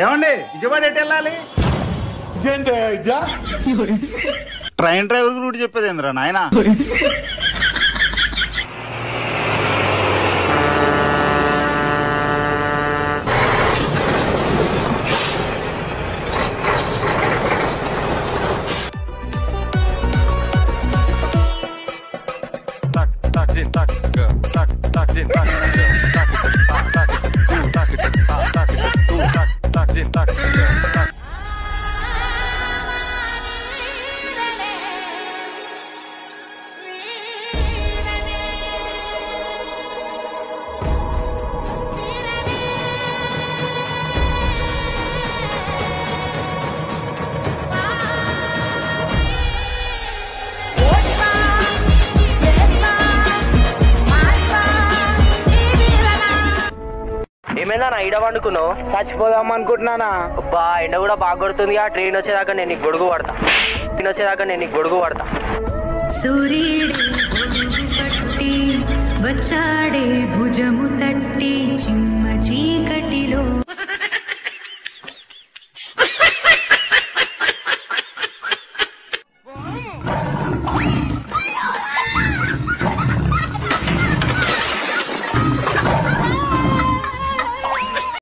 ఏమండి విజయవాడ ఎటు వెళ్ళాలి? ట్రైన్ డ్రైవర్ రూట్ చెప్పేది ఏంద్రా నాయన? ఏమైందా ఈడ వండుకున్నావు? చచ్చిపోదాం అనుకుంటున్నానా? అబ్బా ఎండ కూడా బాగా కొడుతుంది. ఆ ట్రైన్ వచ్చేదాకా నేను నీకు గొడుగు పడతా. సూర్యుడు పట్టి వచ్చాడే భుజము తట్టి చిమ్మ చీకటి